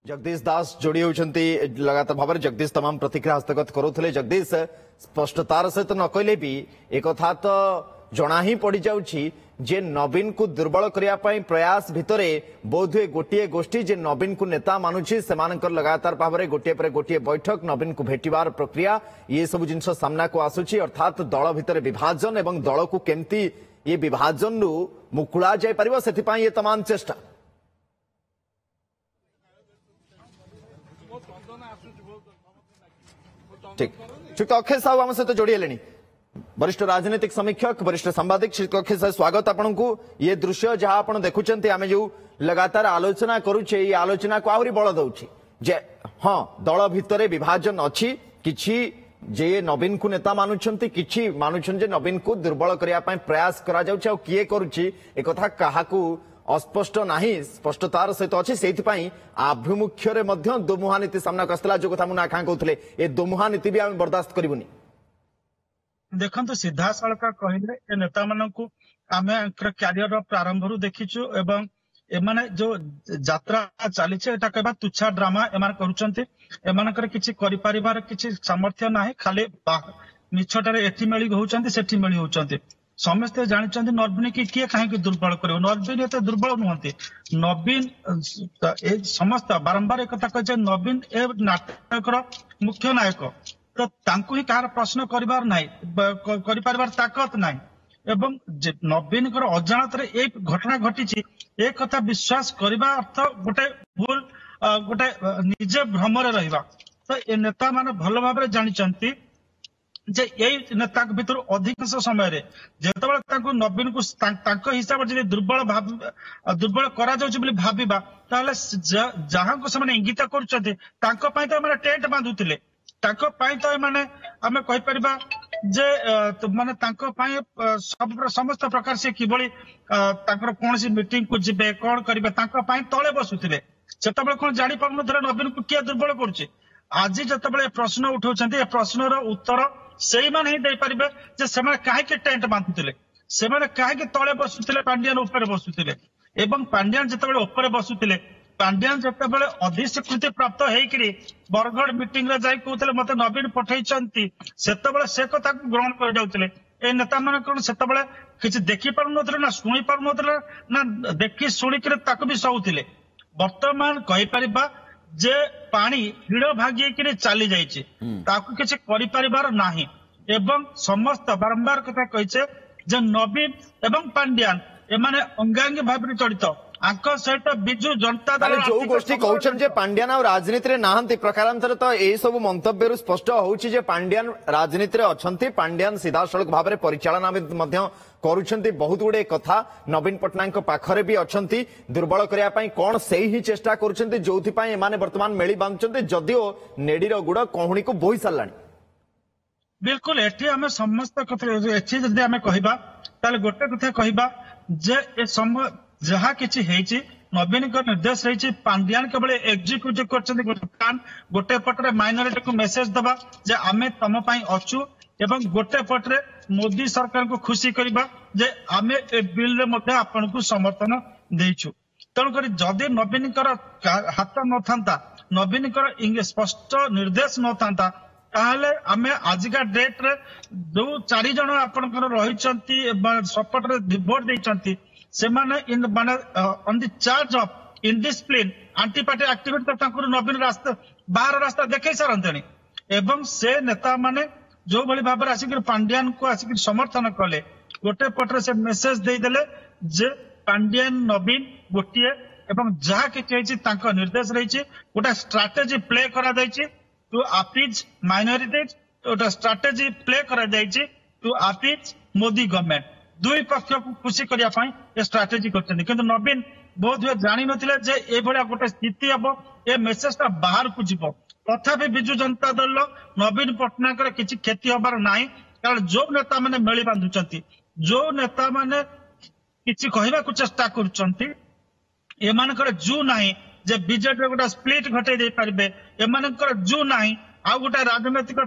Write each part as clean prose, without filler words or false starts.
जगदीश दास जोड़ी होती लगातार भाव में जगदीश तमाम प्रतिक्रिया हस्तगत करुले। जगदीश स्पष्टतार सहित न कहले भी एक कथा तो जना ही पड़ जाउछि जे नवीन को दुर्बल करने प्रयास भितर बोधे गोटे गोष्ठी जे नवीन को नेता मानुछि सेमानकर लगातार भाव में गोटे पर गोटे बैठक नवीन को भेटिबार प्रक्रिया ये सब जिनस सामना को आसुछि अर्थात दल भितर विभाजन एवं दल को केमती ये विभाजन रु मुकुला जाय परिबो सेथिपाई ये तमाम चेष्टा। ठीक श्री अक्षय साहू आम सहित जोड़ी वरिष्ठ राजनीतिक समीक्षक वरिष्ठ सांबादिक श्री अक्षय साहू स्वागत आपको। ये दृश्य जहां आप देखुंत आम जो लगातार आलोचना करुचे ये आलोचना को आहरी बल दउछि जे हाँ दल भितर विभाजन अच्छी किछि जे नवीन को नेता मानुछंती किछि मानुछन जे नवीन को दुर्बल करने प्रयास करा जाउछि आ किए करुछि एक कथा काहाकू अस्पष्ट नाही स्पष्टतार सहित अच्छी से आभिमुख्य दोमुहा नीति सामना आसला जो कथा मुझे कहते ये दोमुहा नीति भी आम बर्दाश्त करूनी। देखो सीधा सड़क कहले नेता मानू आम क्यारियर प्रारंभ देखीचु एवं एमाने जो यात्रा चली कहवा तुच्छा ड्रामा एम कर किसी सामर्थ्य ना खाली मिछटारे एठी मेली होउचंती सेठी मेली होउचंती समस्ते जानते नवीन की किए कहीं दुर्बल कर नवीन एत दुर्बल नुहति नवीन समस्त बारंबार एक कथा कहे नवीन ए नाटक मुख्य नायक तो तांको ही कहार प्रश्न करिबार नाही करिपारबार ताकत नाही एवं नवीन अजाणत ए घटना घटी एक कथा विश्वास करबा अर्थ गोटे भूल गोटे निजे भ्रमरे रहिबा तो ए नेता माने भल भाबरे जानिचंती जे यही नेता भितर अधिकांश समय जो नवीन को हिसाब से दुर्बल करा भाविबा जहां को से इंगित कर टेंट बांधुले तो माने आम कहीपर जे माने समस्त प्रकार से किभली कौन सी मीटिंग को जिबे कौन करेंगे तले बसुले से कौन जानी पार नवीन को किए दुर्बल करुचे आज जिते प्रश्न उठाऊँ प्रश्नर उत्तर से माने ही दे पारिबे जे सेमाने काहे टेंट बांधुतिले सेमाने काहे तळे बसुतिले पांड्यान ऊपर बसुतिले एवं पांड्यान जतबेले ऊपर बसुतिले पांड्यान जतबेले अधिस्वीकृति प्राप्त हेकरी बरगढ़ मीटिंग रे जाई कहउतले मते नवीन पठैचंती सेतबेले से कथा को ग्रहण कर जाउतले ए नेता माने कोन सेतबेले किछि देखि पारु नथले ना सुनि पारु नथले ना देखि सुनि के ताको भी सौतिले वर्तमान कहि परिबा जे पानी हिड़ भागी चली जाइए ताकू किसी कर नाही एवं समस्त बारंबार कथा कही जे नवीन एवं पांड्यान एमाने अंगांगी भाव जड़ित आंक सहित बिजु जनता दल जो गोष्ठी कहते पांड्यान आ राजनीति रे नाहंती प्रकारांतर तो यही सब मंतव्य स्पष्ट होउछि जे पांड्यान राजनीति रे अछंती पांड्यान सीधा सड़क भाव में परिचालना मध्य करुछंती बहुत गुडे कथा नवीन पट्टनायक पाखरे भी अछंती दुर्बल करने कौन से ही चेष्टा करुछंती जोथिपाई एमाने वर्तमान मेली बांधुछंती जदिओ नेडीर गुड़ कहूणी को बोही सारलानी। बिल्कुल एठी आमे समस्त कथा एठी जदि आमे कहिबा ताले गोटे कथा कहिबा जे ए समय जहा किछि हेछि नवीन को निर्देश रही पांड्यान केवल एग्जीक्यूटिव कर गोटे पटरे माइनॉरिटी को मेसेज दबा जे आमे तम पई अछु एवं गोटे पटरे मोदी सरकार को खुशी करबा जे आमे ए बिल रे मध्ये आपन को समर्थन देइछु तणुक जदि नवीन हाथ न था नवीन स्पष्ट निर्देश न था ताहले आमे आजिका डेट रे जो 4 जन आपनकर रहिचंती सपोर्ट रे वोट देइचंती से माने इन माने on the charge of indiscipline anti party activity तो तांकर नवीन रास्ता बाहर रास्ता देखै सारंतनी एवं से नेता माने जो भली भाव आसिक पांड्यान को आसिक समर्थन कले गोटे पटरे से मेसेज दे देले जे पांड्यान नवीन गोटे एवं जहा कि निर्देश रही गोटे स्ट्राटेजी प्ले करा जायछि टू अपीज माइनॉरिटीज गोटे स्ट्राटेजी प्ले करा जायछि टू अपीज मोदी गवर्नमेंट दुई पक्ष को खुशी करने स्ट्राटेजी कर नवीन बहुत हुए जानी नथिले जे ए भलिया गोटे स्थिति हम ए मेसेज ता बाहर को जीव तथापि बिजु जनता दल नवीन पट्टनायक किसी क्षति हबार नाही कारण जो नेता माने मेली बांधुचंती जो नेता माने किसी कहबा को चेष्टा करूचंती एमानकर जू नाही जे बीजेपी गोटे स्प्लिट घटे दे पारिबे एमानकर जू नाही आ गोटे राजनीतिक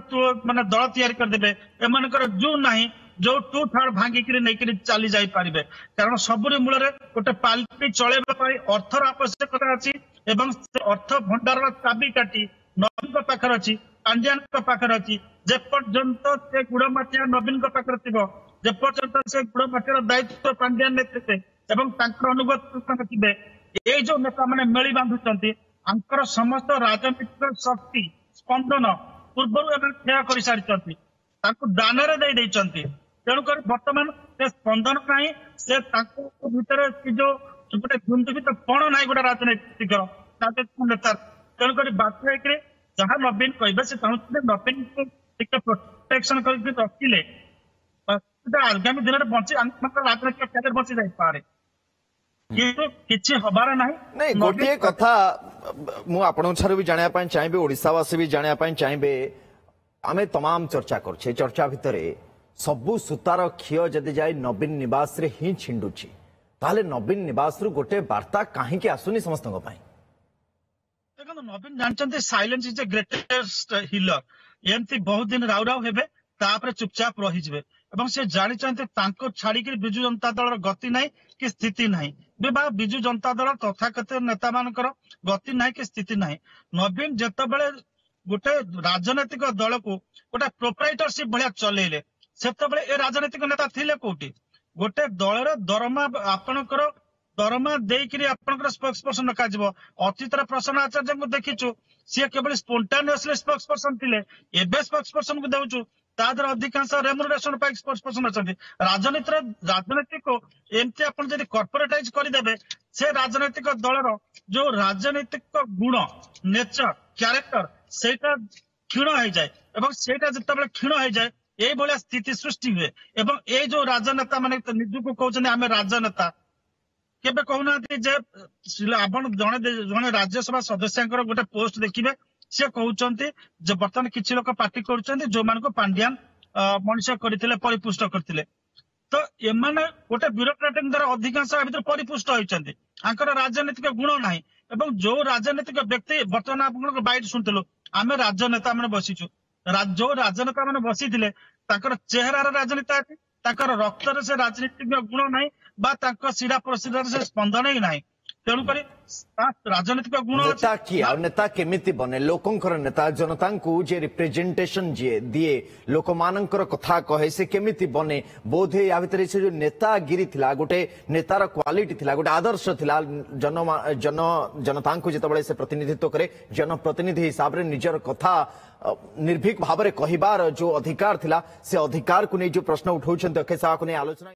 माने दल तैयारी कर देबे एमानकर जू नाही जो 2/3 भांगिकी नहीं चली जाई पारिबे कारण सबुरी मूल गोटे पार्टी चलैबा अर्थर आवश्यकता अच्छी एवं अर्थ भंडार चाबी काटी नवीन पाखर अच्छी पांड्यान पाखर अच्छी जेपर्यंत से गुड़माटिया नवीन पाखर थी जेपर्यंत से गुड़माटिया दायित्व पांड्यान नेतृत्व एवं अनुगत थे ये जो नेता मैंने मेली बांधुंट आंकर समस्त राजनीतिक शक्ति स्पंदन पूर्व क्षय कर सारी दान तेणुक बर्तमान से स्पंदन नहीं से भितर जो गोटे गुंतुवित पण ना गोटे राजनैतिक नेता तेणुक बाध्य जहाँ नवीन कहे से चाहते नवीन को प्रोटेक्शन कर रखिले आगामी दिन में बची राजनैतिक क्षेत्र बची जापे किसी हबार नहीं गोटे कथा मुझे भी जाना चाहिए ओडिशावासी भी जाना चाहिए आमे तमाम चर्चा करछे चर्चा भितर सबु सुतार खिय जदि जाए नवीन निवास रे ही छिंडुची ताले नवीन निवास रु गोटे वार्ता कहीं आसुनी समस्त नवीन जानते silence is a greatest healer एमती बहुत दिन राउ राउ हेबे तापर चुपचाप रही से जानी छाड़ी विजु जनता दल गति नहीं कि स्थिति नहीं विजु जनता दल तथाकथित नेता मानकर गति नहीं कि स्थिति नहीं नवीन जितेबाला गोटे राजनैतिक दल को गोटे प्रोप्राइटरशिप भाया चलेले से राजनैतिक नेता थिले कोटी गोटे दल दरमा आपणकर दरमा देकरी आपणकर स्पोक्स पर्सन रखा अतीतर प्रसन्न आचार्य को देखीचु सी केवल स्पोंटानियसली स्पोक्स पर्सन थिले एबे स्पोक्स पर्सन को देउचु तादर अधिकांश रेम्युनरेशन पाई स्पोक्स पर्सन अछंती राजनीतिक को एमती आपण जदि कॉर्पोरेटाइज करदेबे से राजनैतिक दलर जो राजनैतिक गुण नेचर क्यारेक्टर सेटा क्षीण हो जाए एवं सेटा जितेबाला क्षीण हो जाए ये भाया स्थिति सृष्टि हुए एवं ये जो राजनेता माने निजुको कहउछने आमे राजनेता केबे कहूना जे आपण जने राज्यसभा सदस्य गोटे पोस्ट देखिबे से कहउछन्ती जे बर्तमान किछि लोक पार्टी करूछन्ती जो मान को पांड्यान मनुष्य करथिले परिपुष्ट करथिले तो एमाने गोटे ब्यूरोक्रेटिक द्वारा अधिकांश भीतर परिपुष्ट होइछन्ती आंकर राजनीतिक गुण नाही एवं जो राजनीतिक व्यक्ति बर्तमान आपण बाइट सुनथिलु आमे राजनेता माने बसिछु जो राजनेता माने बसिथिले ताकर चेहरार राजनीति अछि ताकर रक्तर से राजनीतिक गुण नाही बा ताकर सिरा प्रसिद्ध से स्पंदन ही नाही तेणुक राजनीतिक गुण नेता किया नेता केमिति बने लोकंकर नेता जनता को जे रिप्रेजेंटेशन जे दिए लोक मानकर कथा कहे से केमिति बने बोधे या भितर से जो नेतागिरी थिला गोटे नेतार क्वालिटी थिला गोटे आदर्श थिला जनता को जेतबळे से प्रतिनिधित्व करे जनप्रतिनिधि हिसाब रे निजर कथा निर्भीक भाव में कहबार जो अधिकार थिला से अधिकार को नहीं जो प्रश्न उठाउछन्ते अखेर साहा को नहीं आलोचना